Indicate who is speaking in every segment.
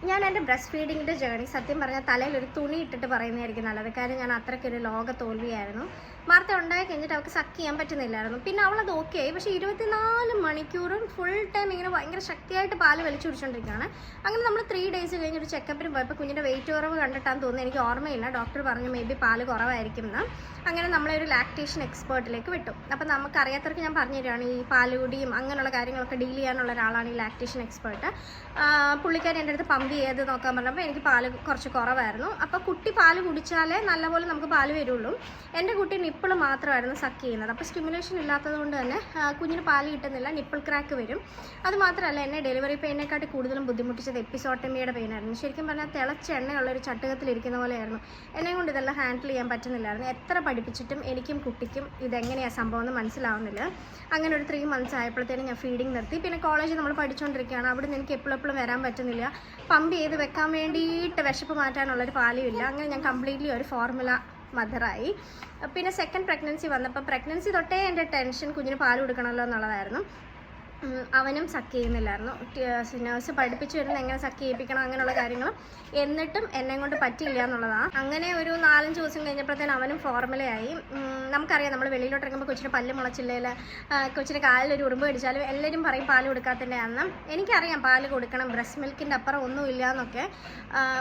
Speaker 1: ഞാൻ എൻ്റെ breast ഫീഡിങ്ങിൻ്റെ journey സത്യം പറഞ്ഞാൽ തലയിൽ ഒരു തുണി ഇട്ടിട്ട് പറയുന്നതായിരിക്കും നല്ലത്. കാര്യം ഞാൻ അത്രയ്ക്കൊരു ലോക തോൽവിയായിരുന്നു. മാർത്ത ഉണ്ടായി കഴിഞ്ഞിട്ട് അവൾക്ക് സക്ക് ചെയ്യാൻ പറ്റുന്നില്ലായിരുന്നു. പിന്നെ അവളത് ഓക്കെ ആയി. പക്ഷേ 24 മണിക്കൂറും ഫുൾ ടൈം ഇങ്ങനെ ഭയങ്കര ശക്തിയായിട്ട് പാല് വലിച്ചു കുടിച്ചുകൊണ്ടിരിക്കുകയാണ്. അങ്ങനെ നമ്മൾ 3 days കഴിഞ്ഞ് ഒരു ചെക്കപ്പിന് പോയപ്പോൾ കുഞ്ഞിൻ്റെ വെയിറ്റ് കുറവ് കണ്ടിട്ടാന്ന് തോന്നുന്നു, എനിക്ക് ഓർമ്മയില്ല. ഡോക്ടർ പറഞ്ഞു മേ ബി പാല് കുറവായിരിക്കും എന്ന്. അങ്ങനെ നമ്മളെ ഒരു ലാക്ടേഷൻ എക്സ്പേർട്ടിലേക്ക് വിട്ടു. അപ്പോൾ നമുക്കറിയാത്തവർക്ക് ഞാൻ പറഞ്ഞു തരികയാണ്, ഈ പാലുകുടിയും അങ്ങനെയുള്ള കാര്യങ്ങളൊക്കെ ഡീൽ ചെയ്യാനുള്ള ഒരാളാണ് ഈ ലാക്ടേഷൻ എക്സ്പേർട്ട്. പുള്ളിക്കാരി എൻ്റെ അടുത്ത് പമ്പ് ചെയ്ത് നോക്കാൻ പറഞ്ഞപ്പോൾ എനിക്ക് പാല് കുറച്ച് കുറവായിരുന്നു. അപ്പോൾ കുട്ടി പാല് കുടിച്ചാലേ നല്ലപോലെ നമുക്ക് പാല് വരുള്ളൂ. എൻ്റെ കുട്ടി നിപ്പിൾ മാത്രമായിരുന്നു സക്ക് ചെയ്യുന്നത്. അപ്പോൾ സ്റ്റിമുലേഷൻ ഇല്ലാത്തത് കൊണ്ട് തന്നെ കുഞ്ഞിന് പാല് കിട്ടുന്നില്ല, നിപ്പിൾ ക്രാക്ക് വരും. അതുമാത്രമല്ല, എന്നെ ഡെലിവറി പെയിനേക്കാട്ടി കൂടുതലും ബുദ്ധിമുട്ടിച്ചത് എപ്പിസോട്ടമിയുടെ പെയിനായിരുന്നു. ശരിക്കും പറഞ്ഞാൽ തിളച്ച എണ്ണയുള്ളൊരു ചട്ടുകത്തിലിരിക്കുന്ന പോലെയായിരുന്നു. എന്നെ കൊണ്ട് ഇതെല്ലാം ഹാൻഡിൽ ചെയ്യാൻ പറ്റുന്നില്ലായിരുന്നു. എത്ര പഠിപ്പിച്ചിട്ടും എനിക്കും കുട്ടിക്കും ഇതെങ്ങനെയാണ് സംഭവം എന്ന് മനസ്സിലാവുന്നില്ല. അങ്ങനെ ഒരു 3 months ആയപ്പോഴത്തേനും ഞാൻ ഫീഡിങ് നിർത്തി. പിന്നെ കോളേജിൽ നമ്മൾ പഠിച്ചുകൊണ്ടിരിക്കുകയാണ്. അവിടെ നിന്ന് എനിക്ക് എപ്പോഴും വരാൻ പറ്റുന്നില്ല. പമ്പ് ചെയ്ത് വെക്കാൻ വേണ്ടിയിട്ട് വിശപ്പ് മാറ്റാനുള്ളൊരു പാലും ഇല്ല. അങ്ങനെ ഞാൻ കംപ്ലീറ്റ്ലി ഒരു ഫോർമുല മദറായി. പിന്നെ സെക്കൻഡ് പ്രഗ്നൻസി വന്നപ്പോൾ പ്രഗ്നൻസി തൊട്ടേ എൻ്റെ ടെൻഷൻ കുഞ്ഞിന് പാൽ കൊടുക്കണമല്ലോ എന്നുള്ളതായിരുന്നു. അവനും സക്ക് ചെയ്യുന്നില്ലായിരുന്നു. നേഴ്സ് പഠിപ്പിച്ചു വരുന്നത് എങ്ങനെ സക്ക് ചെയ്യിപ്പിക്കണം അങ്ങനെയുള്ള കാര്യങ്ങളും. എന്നിട്ടും എന്നെ കൊണ്ട് പറ്റിയില്ല എന്നുള്ളതാണ്. അങ്ങനെ ഒരു 4-5 ദിവസം കഴിഞ്ഞപ്പോഴത്തേനും അവനും ഫോർമുലയായി. നമുക്കറിയാം, നമ്മൾ വെളിയിലോട്ട് ഇറങ്ങുമ്പോൾ കൊച്ചിന് പല്ല് മുളച്ചില്ലേൽ, കൊച്ചിന് കാലിലൊരു ഉറുമ്പ് കടിച്ചാലും എല്ലാവരും പറയും പാല് കൊടുക്കാത്തതിൻ്റെ അന്ന്. എനിക്കറിയാം പാല് കൊടുക്കണം, ബ്രസ്റ്റ് മിൽക്കിൻ്റെ അപ്പുറം ഒന്നുമില്ല എന്നൊക്കെ.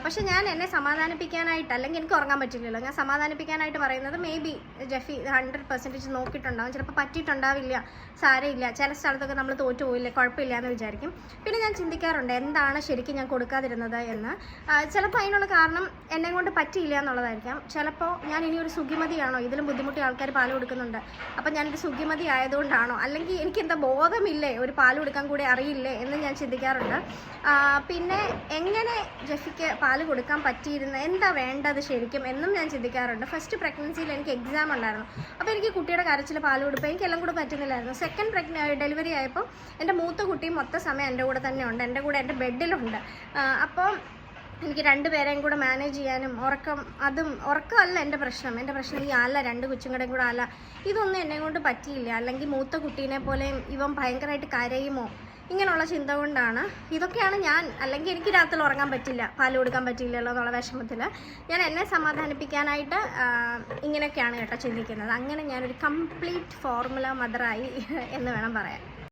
Speaker 1: പക്ഷെ ഞാൻ എന്നെ സമാധാനിപ്പിക്കാനായിട്ട്, അല്ലെങ്കിൽ എനിക്ക് ഉറങ്ങാൻ പറ്റില്ലല്ലോ, ഞാൻ സമാധാനിപ്പിക്കാനായിട്ട് പറയുന്നത് മേ ബി ജെഫി 100% നോക്കിയിട്ടുണ്ടാവും, ചിലപ്പോൾ പറ്റിയിട്ടുണ്ടാവില്ല, സാരമില്ല, ചില സ്ഥലത്തൊക്കെ നമ്മൾ തോറ്റു പോയില്ലേ, കുഴപ്പമില്ല എന്ന് വിചാരിക്കും. പിന്നെ ഞാൻ ചിന്തിക്കാറുണ്ട് എന്താണ് ശരിക്കും ഞാൻ കൊടുക്കാതിരുന്നത് എന്ന്. ചിലപ്പോൾ അതിനുള്ള കാരണം എന്നെ കൊണ്ട് പറ്റിയില്ല എന്നുള്ളതായിരിക്കാം. ചിലപ്പോൾ ഞാൻ ഇനിയൊരു സുഖിമതിയാണോ, ഇതിലും ബുദ്ധിമുട്ടിയ ആൾക്കാർ പാല് കൊടുക്കുന്നുണ്ട്, അപ്പം ഞാനൊരു സുഖിമതി ആയതുകൊണ്ടാണോ, അല്ലെങ്കിൽ എനിക്ക് എന്താ ബോധമില്ലേ, ഒരു പാല് കൊടുക്കാൻ കൂടി അറിയില്ലേ എന്ന് ഞാൻ ചിന്തിക്കാറുണ്ട്. പിന്നെ എങ്ങനെ ജെഫിക്ക് പാല് കൊടുക്കാൻ പറ്റിയിരുന്ന, എന്താ വേണ്ടത് ശരിക്കും എന്നും ഞാൻ ചിന്തിക്കാറുണ്ട്. ഫസ്റ്റ് പ്രഗ്നൻസിയിൽ എനിക്ക് എക്സാം ഉണ്ടായിരുന്നു. അപ്പോൾ എനിക്ക് കുട്ടിയുടെ കരച്ചിൽ പാല് കൊടുപ്പോൾ എനിക്കെല്ലാം കൂടെ പറ്റുന്നില്ലായിരുന്നു. സെക്കൻഡ് ഡെലിവറി ആയപ്പോൾ എൻ്റെ മൂത്ത കുട്ടിയും മൊത്ത സമയം എൻ്റെ കൂടെ തന്നെ ഉണ്ട്, എൻ്റെ കൂടെ എൻ്റെ ബെഡിലുണ്ട്. അപ്പോൾ എനിക്ക് 2 പേരെയും കൂടെ മാനേജ് ചെയ്യാനും ഉറക്കമല്ല എൻ്റെ പ്രശ്നം ഈ അല 2 കൊച്ചുങ്ങളുടെയും കൂടെ അല, ഇതൊന്നും എന്നെ കൊണ്ട് പറ്റിയില്ല. അല്ലെങ്കിൽ മൂത്ത കുട്ടീനെ പോലെയും ഇവൻ ഭയങ്കരമായിട്ട് കരയുമോ, ഇങ്ങനെയുള്ള ചിന്ത കൊണ്ടാണ്. ഇതൊക്കെയാണ് ഞാൻ, അല്ലെങ്കിൽ എനിക്ക് രാത്രി ഉറങ്ങാൻ പറ്റില്ല, പാല് കൊടുക്കാൻ പറ്റില്ലല്ലോ എന്നുള്ള വിഷമത്തിൽ ഞാൻ എന്നെ സമാധാനിപ്പിക്കാനായിട്ട് ഇങ്ങനെയൊക്കെയാണ് കേട്ടോ ചിന്തിക്കുന്നത്. അങ്ങനെ ഞാനൊരു കംപ്ലീറ്റ് ഫോർമുല മദറായി എന്ന് വേണം പറയാൻ.